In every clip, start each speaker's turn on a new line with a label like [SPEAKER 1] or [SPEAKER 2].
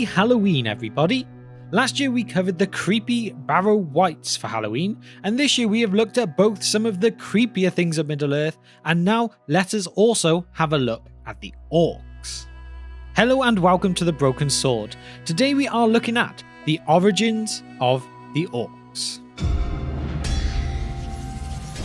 [SPEAKER 1] Halloween, everybody! Last year we covered the creepy Barrow Wights for Halloween, and this year we have looked at both some of the creepier things of Middle-earth, and now let us also have a look at the Orcs. Hello and welcome to the Broken Sword. Today we are looking at the origins of the Orcs.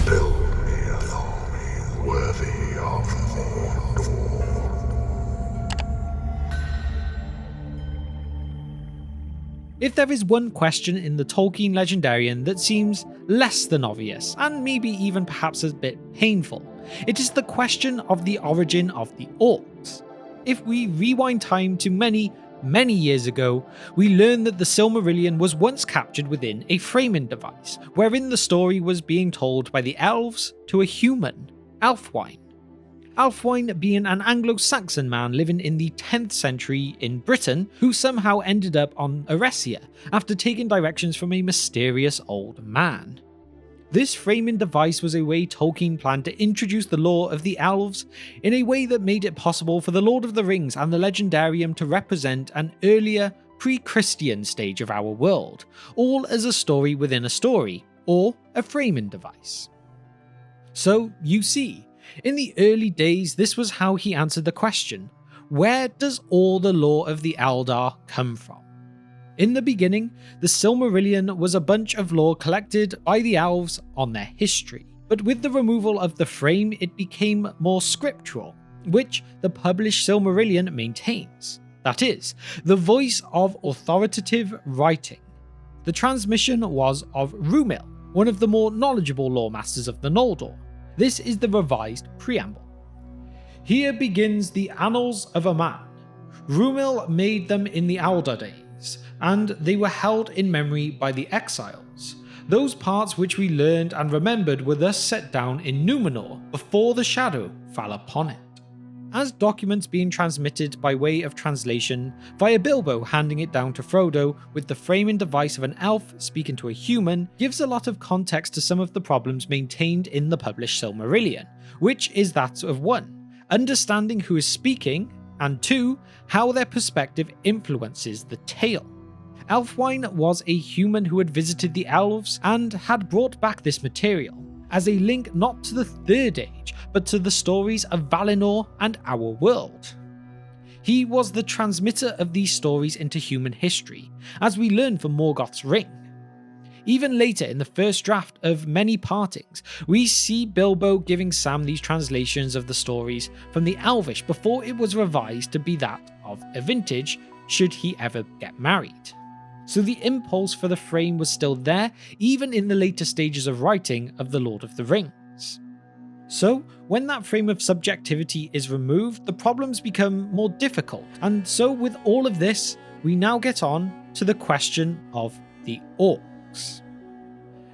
[SPEAKER 2] Build me an army worthy of Mordor.
[SPEAKER 1] If there is one question in the Tolkien Legendarian that seems less than obvious, and maybe even perhaps a bit painful, it is the question of the origin of the Orcs. If we rewind time to many years ago, we learn that the Silmarillion was once captured within a framing device, wherein the story was being told by the Elves to a human, Ælfwein. Ælfwein being an Anglo-Saxon man living in the 10th century in Britain who somehow ended up on Eresia after taking directions from a mysterious old man. This framing device was a way Tolkien planned to introduce the lore of the Elves in a way that made it possible for the Lord of the Rings and the Legendarium to represent an earlier, pre-Christian stage of our world, all as a story within a story, or a framing device. So, you see, in the early days this was how he answered the question, where does all the lore of the Eldar come from? In the beginning, the Silmarillion was a bunch of lore collected by the Elves on their history, but with the removal of the frame it became more scriptural, which the published Silmarillion maintains. That is, the voice of authoritative writing. The transmission was of Rúmil, one of the more knowledgeable lore masters of the Noldor. This is the revised preamble. Here begins the annals of a man. Rúmil made them in the Eldar days, and they were held in memory by the exiles. Those parts which we learned and remembered were thus set down in Númenor before the shadow fell upon it. As documents being transmitted by way of translation via Bilbo handing it down to Frodo with the framing device of an elf speaking to a human gives a lot of context to some of the problems maintained in the published Silmarillion, which is that of 1. Understanding who is speaking, and 2. How their perspective influences the tale. Ælfwein was a human who had visited the Elves and had brought back this material, as a link not to the Third Age, but to the stories of Valinor and our world. He was the transmitter of these stories into human history, as we learn from Morgoth's Ring. Even later in the first draft of Many Partings, we see Bilbo giving Sam these translations of the stories from the Elvish before it was revised to be that of a vintage should he ever get married. So the impulse for the frame was still there, even in the later stages of writing of The Lord of the Rings. So, when that frame of subjectivity is removed, the problems become more difficult, and so with all of this, we now get on to the question of the Orcs.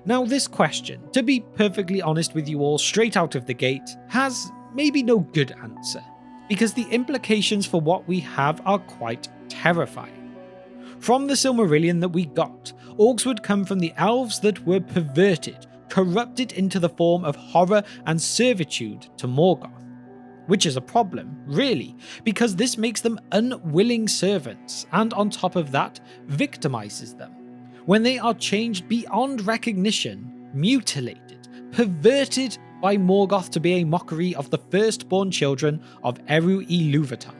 [SPEAKER 1] Now this question, to be perfectly honest with you all straight out of the gate, has maybe no good answer, because the implications for what we have are quite terrifying. From the Silmarillion that we got, Orcs would come from the Elves that were perverted, corrupted into the form of horror and servitude to Morgoth. Which is a problem, really, because this makes them unwilling servants, and on top of that, victimizes them. When they are changed beyond recognition, mutilated, perverted by Morgoth to be a mockery of the firstborn children of Eru-Ilúvatar.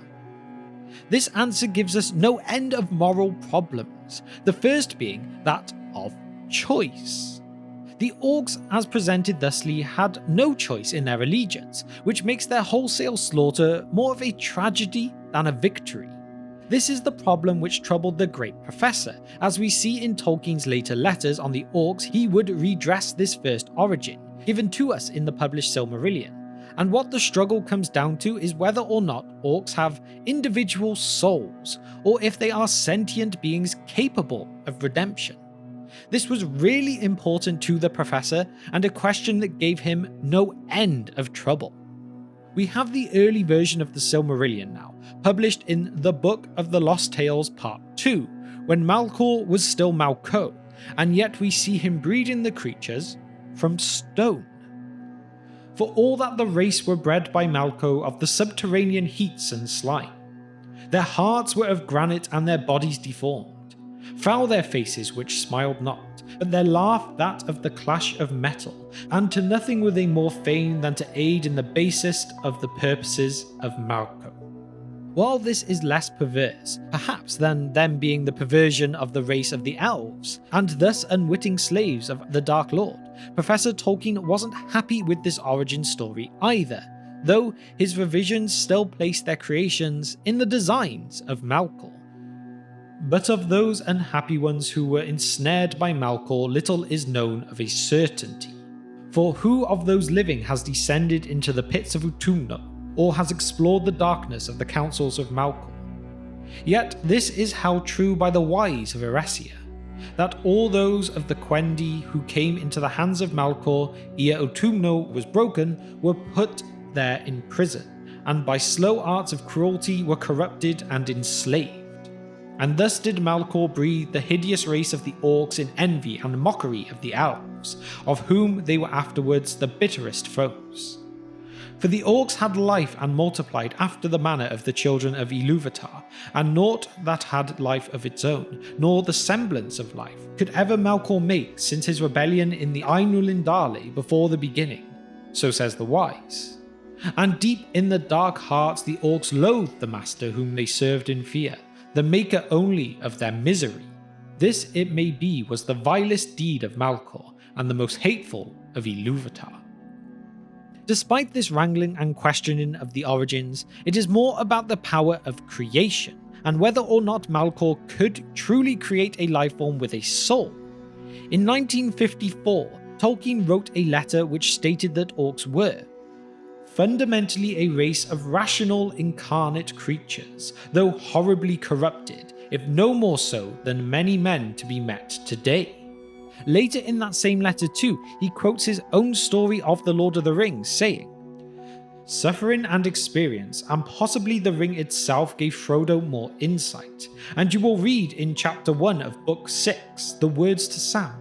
[SPEAKER 1] This answer gives us no end of moral problems, the first being that of choice. The Orcs, as presented thusly, had no choice in their allegiance, which makes their wholesale slaughter more of a tragedy than a victory. This is the problem which troubled the Great Professor. As we see in Tolkien's later letters on the Orcs, he would redress this first origin, given to us in the published Silmarillion. And what the struggle comes down to is whether or not Orcs have individual souls, or if they are sentient beings capable of redemption. This was really important to the Professor, and a question that gave him no end of trouble. We have the early version of the Silmarillion now, published in The Book of the Lost Tales Part 2, when Malkor was still Malko, and yet we see him breeding the creatures from stone. For all that the race were bred by Malko of the subterranean heats and slime. Their hearts were of granite and their bodies deformed. Foul their faces which smiled not, but their laugh that of the clash of metal, and to nothing were they more fain than to aid in the basest of the purposes of Malco. While this is less perverse, perhaps, than them being the perversion of the race of the Elves, and thus unwitting slaves of the Dark Lord, Professor Tolkien wasn't happy with this origin story either, though his revisions still placed their creations in the designs of Malcor. But of those unhappy ones who were ensnared by Malcor, little is known of a certainty. For who of those living has descended into the pits of Utumno, or has explored the darkness of the councils of Malcor? Yet this is held true by the wise of Eresia, that all those of the Quendi who came into the hands of Malcor ere Utumno was broken were put there in prison, and by slow arts of cruelty were corrupted and enslaved. And thus did Malcor breed the hideous race of the Orcs in envy and mockery of the Elves, of whom they were afterwards the bitterest foes. For the Orcs had life and multiplied after the manner of the children of Ilúvatar, and naught that had life of its own, nor the semblance of life, could ever Malcor make since his rebellion in the Ainulindale before the beginning, so says the wise. And deep in the dark hearts the Orcs loathed the master whom they served in fear, the maker only of their misery. This, it may be, was the vilest deed of Malcor, and the most hateful of Ilúvatar. Despite this wrangling and questioning of the origins, it is more about the power of creation, and whether or not Malcor could truly create a lifeform with a soul. In 1954, Tolkien wrote a letter which stated that Orcs were fundamentally a race of rational incarnate creatures, though horribly corrupted, if no more so than many men to be met today. Later in that same letter too, he quotes his own story of the Lord of the Rings, saying, "Suffering and experience, and possibly the ring itself, gave Frodo more insight, and you will read in chapter 1 of book 6 the words to Sam,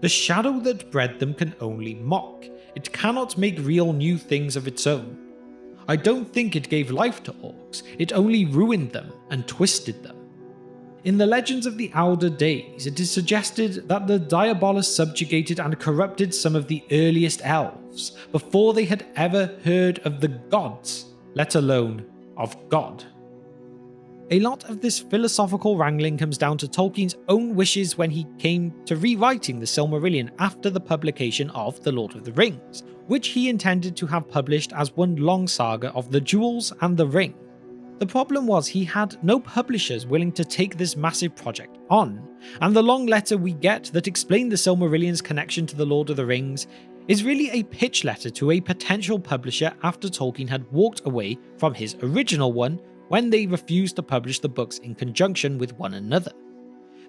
[SPEAKER 1] 'The shadow that bred them can only mock. It cannot make real new things of its own.' I don't think it gave life to Orcs, it only ruined them and twisted them." In the legends of the Elder Days, it is suggested that the Diabolus subjugated and corrupted some of the earliest elves before they had ever heard of the gods, let alone of God. A lot of this philosophical wrangling comes down to Tolkien's own wishes when he came to rewriting the Silmarillion after the publication of The Lord of the Rings, which he intended to have published as one long saga of the jewels and the ring. The problem was he had no publishers willing to take this massive project on, and the long letter we get that explained the Silmarillion's connection to the Lord of the Rings is really a pitch letter to a potential publisher after Tolkien had walked away from his original one when they refused to publish the books in conjunction with one another.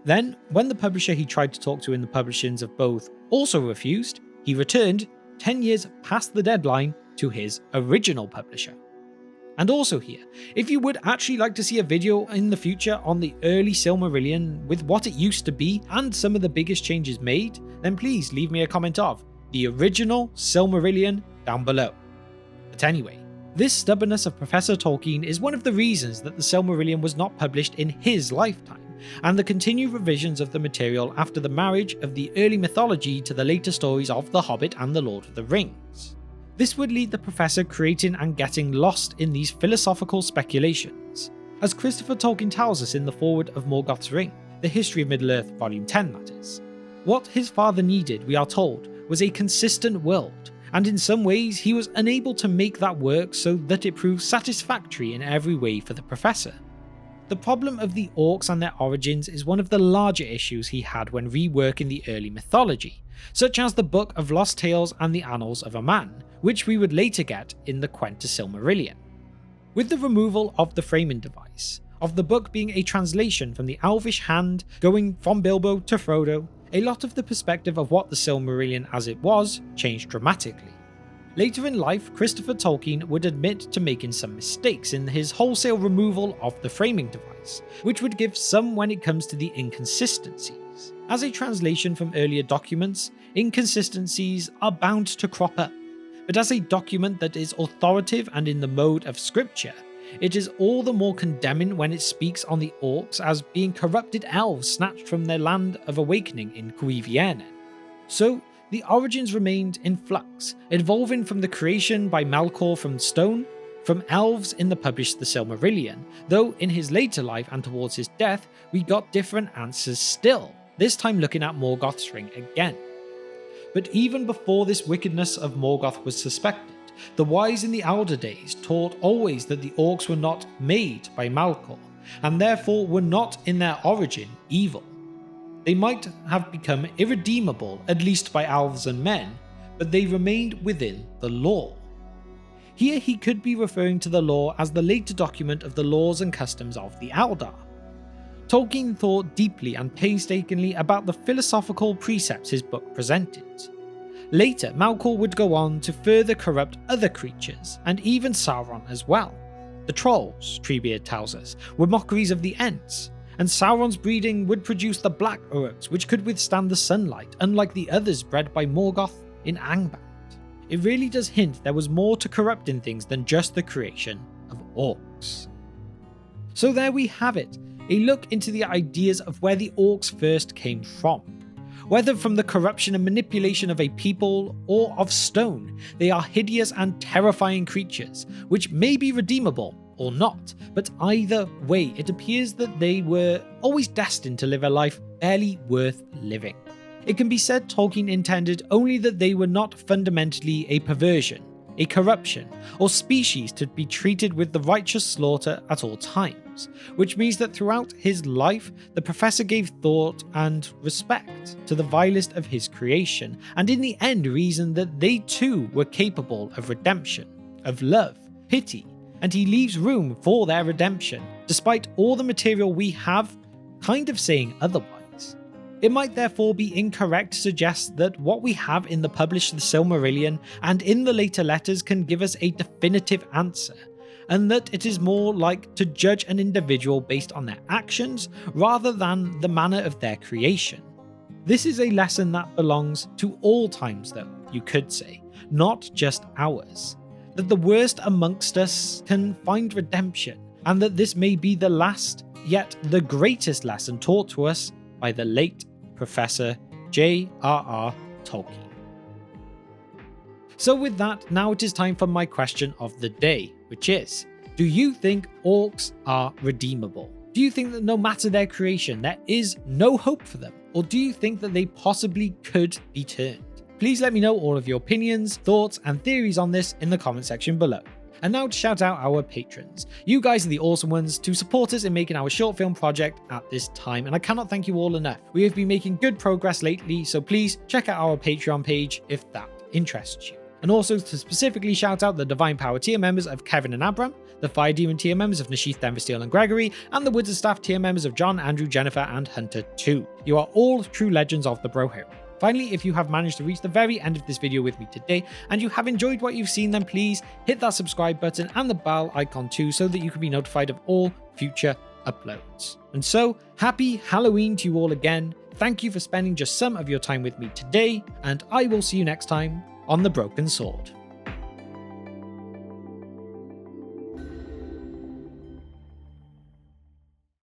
[SPEAKER 1] Then, when the publisher he tried to talk to in the publishings of both also refused, he returned, 10 years past the deadline, to his original publisher. And also here, if you would actually like to see a video in the future on the early Silmarillion with what it used to be and some of the biggest changes made, then please leave me a comment of the original Silmarillion down below. But anyway, this stubbornness of Professor Tolkien is one of the reasons that the Silmarillion was not published in his lifetime, and the continued revisions of the material after the marriage of the early mythology to the later stories of The Hobbit and The Lord of the Rings. This would lead the professor creating and getting lost in these philosophical speculations. As Christopher Tolkien tells us in the foreword of Morgoth's Ring, The History of Middle-earth Volume 10 that is. What his father needed, we are told, was a consistent world, and in some ways he was unable to make that work so that it proved satisfactory in every way for the professor. The problem of the Orcs and their origins is one of the larger issues he had when reworking the early mythology, such as the Book of Lost Tales and the Annals of a Man, which we would later get in the Quenta Silmarillion. With the removal of the framing device, of the book being a translation from the Elvish hand going from Bilbo to Frodo, a lot of the perspective of what the Silmarillion as it was changed dramatically. Later in life, Christopher Tolkien would admit to making some mistakes in his wholesale removal of the framing device, which would give some when it comes to the inconsistencies. As a translation from earlier documents, inconsistencies are bound to crop up, but as a document that is authoritative and in the mode of scripture, It is all the more condemning when it speaks on the Orcs as being corrupted elves snatched from their land of awakening in Cuivierne. So, the origins remained in flux, evolving from the creation by Melkor from stone, from elves in the published The Silmarillion, though in his later life and towards his death, we got different answers still, this time looking at Morgoth's ring again. But even before this wickedness of Morgoth was suspected, the wise in the Elder Days taught always that the Orcs were not made by Melkor, and therefore were not in their origin evil. They might have become irredeemable, at least by elves and men, but they remained within the law. Here he could be referring to the law as the later document of the laws and customs of the Eldar. Tolkien thought deeply and painstakingly about the philosophical precepts his book presented. Later, Melkor would go on to further corrupt other creatures, and even Sauron as well. The trolls, Treebeard tells us, were mockeries of the Ents, and Sauron's breeding would produce the black Orcs, which could withstand the sunlight, unlike the others bred by Morgoth in Angband. It really does hint there was more to corrupting things than just the creation of Orcs. So there we have it, a look into the ideas of where the Orcs first came from. Whether from the corruption and manipulation of a people or of stone, they are hideous and terrifying creatures, which may be redeemable or not, but either way it appears that they were always destined to live a life barely worth living. It can be said Tolkien intended only that they were not fundamentally a perversion, a corruption, or species to be treated with the righteous slaughter at all times, which means that throughout his life, the professor gave thought and respect to the vilest of his creation, and in the end reasoned that they too were capable of redemption, of love, pity, and he leaves room for their redemption, despite all the material we have kind of saying otherwise. It might therefore be incorrect to suggest that what we have in the published The Silmarillion and in the later letters can give us a definitive answer, and that it is more like to judge an individual based on their actions rather than the manner of their creation. This is a lesson that belongs to all times though, you could say, not just ours. That the worst amongst us can find redemption, and that this may be the last, yet the greatest lesson taught to us by the late Professor J.R.R. Tolkien. So with that, now it is time for my question of the day, which is, do you think Orcs are redeemable? Do you think that no matter their creation, there is no hope for them? Or do you think that they possibly could be turned? Please let me know all of your opinions, thoughts, and theories on this in the comment section below. And now to shout out our patrons. You guys are the awesome ones to support us in making our short film project at this time, and I cannot thank you all enough. We have been making good progress lately, so please check out our Patreon page if that interests you. And also to specifically shout out the Divine Power tier members of Kevin and Abram, the Fire Demon tier members of Nashith, Denversteel, and Gregory, and the Woods of Staff tier members of John, Andrew, Jennifer, and Hunter too. You are all true legends of the Bro Hero. Finally, if you have managed to reach the very end of this video with me today and you have enjoyed what you've seen, then please hit that subscribe button and the bell icon too so that you can be notified of all future uploads. And so, happy Halloween to you all again. Thank you for spending just some of your time with me today, and I will see you next time on The Broken Sword.